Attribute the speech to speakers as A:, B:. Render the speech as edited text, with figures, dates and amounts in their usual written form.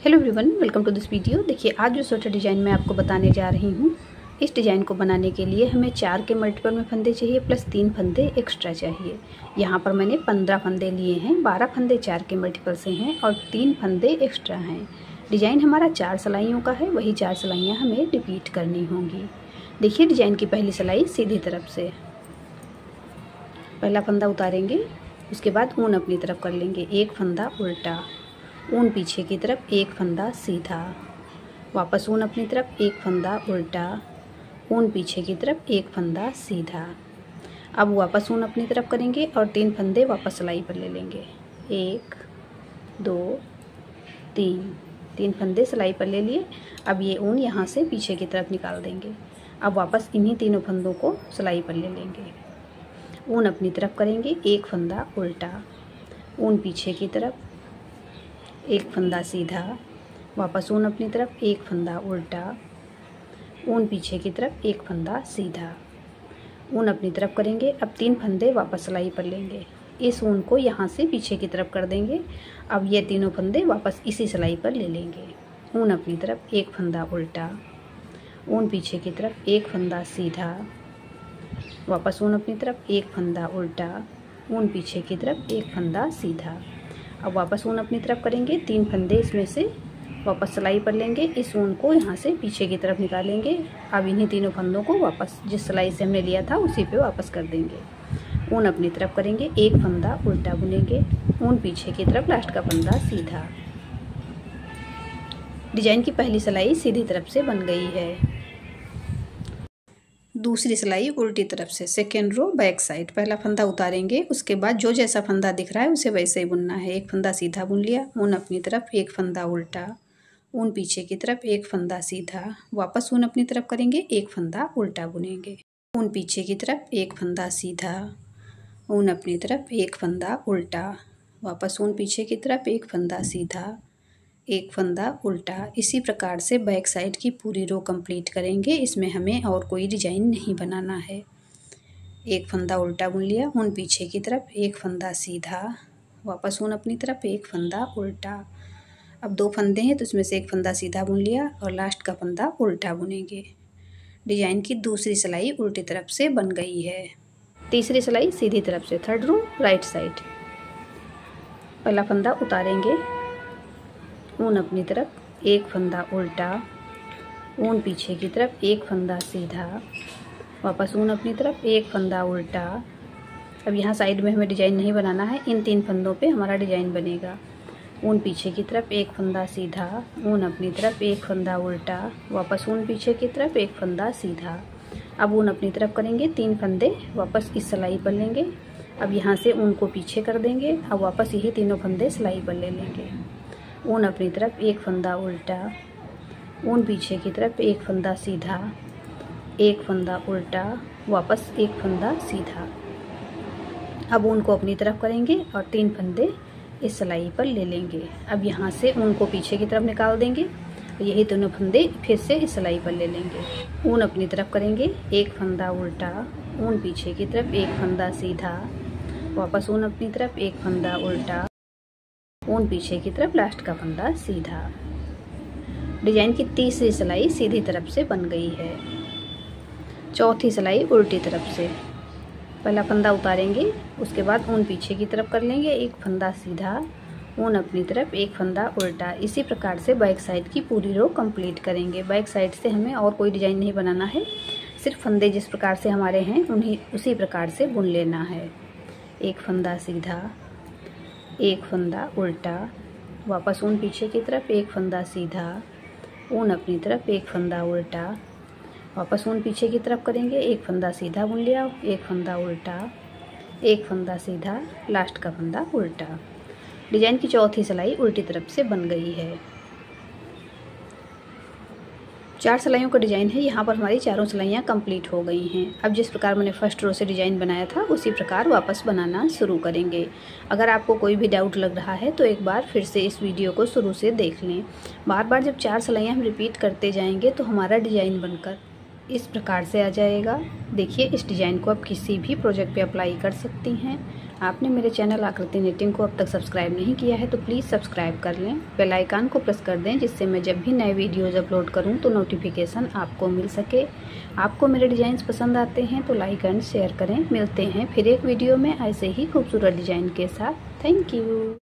A: Hello everyone, welcome to this video. देखिए, आज जो स्वेटर डिज़ाइन मैं आपको बताने जा रही हूँ, इस डिज़ाइन को बनाने के लिए हमें 4 के मल्टीपल में फंदे चाहिए प्लस 3 फंदे एक्स्ट्रा चाहिए। यहाँ पर मैंने 15 फंदे लिए हैं, 12 फंदे 4 के मल्टीपल से हैं और 3 फंदे एक्स्ट्रा हैं। डिज़ाइन हमारा 4 सिलाइयों का है, वही 4 सिलाइयाँ हमें रिपीट करनी होंगी। देखिए, डिज़ाइन की पहली सिलाई सीधी तरफ से पहला फंदा उतारेंगे, उसके बाद ऊन अपनी तरफ कर लेंगे, एक फंदा उल्टा, ऊन पीछे की तरफ, एक फंदा सीधा, वापस ऊन अपनी तरफ, एक फंदा उल्टा, ऊन पीछे की तरफ, एक फंदा सीधा। अब वापस ऊन अपनी तरफ करेंगे और 3 फंदे वापस सिलाई पर ले लेंगे, 1 2 3 फंदे सिलाई पर ले लिए। अब ये ऊन यहाँ से पीछे की तरफ निकाल देंगे। अब वापस इन्हीं तीनों फंदों को सिलाई पर ले लेंगे, ऊन अपनी तरफ करेंगे, एक फंदा उल्टा, ऊन पीछे की तरफ, एक फंदा सीधा, वापस ऊन अपनी तरफ, एक फंदा उल्टा, ऊन पीछे की तरफ, एक फंदा सीधा, ऊन अपनी तरफ करेंगे। अब 3 फंदे वापस सिलाई पर लेंगे, इस ऊन को यहाँ से पीछे की तरफ कर देंगे। अब ये तीनों फंदे वापस इसी सिलाई पर ले लेंगे, ऊन अपनी तरफ, एक फंदा उल्टा, ऊन पीछे की तरफ, एक फंदा सीधा, वापस ऊन अपनी तरफ, एक फंदा उल्टा, ऊन पीछे की तरफ, एक फंदा सीधा। अब वापस ऊन अपनी तरफ करेंगे, 3 फंदे इसमें से वापस सिलाई पर लेंगे, इस ऊन को यहाँ से पीछे की तरफ निकालेंगे। अब इन्हीं तीनों फंदों को वापस जिस सिलाई से हमने लिया था उसी पे वापस कर देंगे, ऊन अपनी तरफ करेंगे, एक फंदा उल्टा बुनेंगे, ऊन पीछे की तरफ, लास्ट का फंदा सीधा। डिजाइन की पहली सिलाई सीधी तरफ से बन गई है। दूसरी सिलाई उल्टी तरफ से, सेकेंड रो बैक साइड। पहला फंदा उतारेंगे, उसके बाद जो जैसा फंदा दिख रहा है उसे वैसे ही बुनना है। एक फंदा सीधा बुन लिया, ऊन अपनी तरफ, एक फंदा उल्टा, ऊन पीछे की तरफ, एक फंदा सीधा, वापस ऊन अपनी तरफ करेंगे, एक फंदा उल्टा बुनेंगे, ऊन पीछे की तरफ, एक फंदा सीधा, ऊन अपनी तरफ, एक फंदा उल्टा, वापस ऊन पीछे की तरफ, एक फंदा सीधा, एक फंदा उल्टा। इसी प्रकार से बैक साइड की पूरी रो कंप्लीट करेंगे। इसमें हमें और कोई डिजाइन नहीं बनाना है। एक फंदा उल्टा बुन लिया, ऊन पीछे की तरफ, एक फंदा सीधा, वापस ऊन अपनी तरफ, एक फंदा उल्टा। अब 2 फंदे हैं तो इसमें से एक फंदा सीधा बुन लिया और लास्ट का फंदा उल्टा बुनेंगे। डिजाइन की दूसरी सिलाई उल्टी तरफ से बन गई है। तीसरी सिलाई सीधी तरफ से, थर्ड रो राइट साइड। पहला फंदा उतारेंगे, ऊन अपनी तरफ, एक फंदा उल्टा, ऊन पीछे की तरफ, एक फंदा सीधा, वापस ऊन अपनी तरफ, एक फंदा उल्टा। अब यहाँ साइड में हमें डिजाइन नहीं बनाना है, इन 3 फंदों पे हमारा डिजाइन बनेगा। ऊन पीछे की तरफ, एक फंदा सीधा, ऊन अपनी तरफ, एक फंदा उल्टा, वापस ऊन पीछे की तरफ, एक फंदा सीधा। अब ऊन अपनी तरफ करेंगे, 3 फंदे वापस इस सिलाई पर लेंगे। अब यहाँ से ऊन को पीछे कर देंगे। अब वापस यही तीनों फंदे सिलाई पर ले लेंगे, ऊन अपनी तरफ, एक फंदा उल्टा, ऊन पीछे की तरफ, एक फंदा सीधा, एक फंदा उल्टा, वापस एक फंदा सीधा। अब ऊन को अपनी तरफ करेंगे और 3 फंदे इस सिलाई पर ले लेंगे। अब यहाँ से ऊन को पीछे की तरफ निकाल देंगे, यही दोनों फंदे फिर से इस सिलाई पर ले लेंगे। ऊन अपनी तरफ करेंगे, एक फंदा उल्टा, ऊन पीछे की तरफ, एक फंदा सीधा, वापस ऊन अपनी तरफ, एक फंदा उल्टा, ऊन पीछे की तरफ, लास्ट का फंदा सीधा। डिजाइन की तीसरी सिलाई सीधी तरफ से बन गई है। चौथी सिलाई उल्टी तरफ से, पहला फंदा उतारेंगे, उसके बाद ऊन पीछे की तरफ कर लेंगे, एक फंदा सीधा, ऊन अपनी तरफ, एक फंदा उल्टा। इसी प्रकार से बैक साइड की पूरी रो कंप्लीट करेंगे। बैक साइड से हमें और कोई डिजाइन नहीं बनाना है, सिर्फ फंदे जिस प्रकार से हमारे हैं उन्हीं उसी प्रकार से बुन लेना है। एक फंदा सीधा, एक फंदा उल्टा, वापस ऊन पीछे की तरफ, एक फंदा सीधा, ऊन अपनी तरफ, एक फंदा उल्टा, वापस ऊन पीछे की तरफ करेंगे, एक फंदा सीधा बुन लिया, एक फंदा उल्टा, एक फंदा सीधा, लास्ट का फंदा उल्टा। डिजाइन की चौथी सिलाई उल्टी तरफ से बन गई है। 4 सिलाइयों का डिज़ाइन है। यहाँ पर हमारी चारों सिलाइयाँ कंप्लीट हो गई हैं। अब जिस प्रकार मैंने फर्स्ट रो से डिज़ाइन बनाया था उसी प्रकार वापस बनाना शुरू करेंगे। अगर आपको कोई भी डाउट लग रहा है तो एक बार फिर से इस वीडियो को शुरू से देख लें। बार बार जब 4 सिलाइयाँ हम रिपीट करते जाएंगे तो हमारा डिज़ाइन बनकर इस प्रकार से आ जाएगा। देखिए इस डिज़ाइन को आप किसी भी प्रोजेक्ट पे अप्लाई कर सकती हैं। आपने मेरे चैनल आकृति निटिंग को अब तक सब्सक्राइब नहीं किया है तो प्लीज़ सब्सक्राइब कर लें, बेल आइकन को प्रेस कर दें, जिससे मैं जब भी नए वीडियोज़ अपलोड करूं तो नोटिफिकेशन आपको मिल सके। आपको मेरे डिज़ाइंस पसंद आते हैं तो लाइक एंड शेयर करें। मिलते हैं फिर एक वीडियो में ऐसे ही खूबसूरत डिज़ाइन के साथ। Thank you.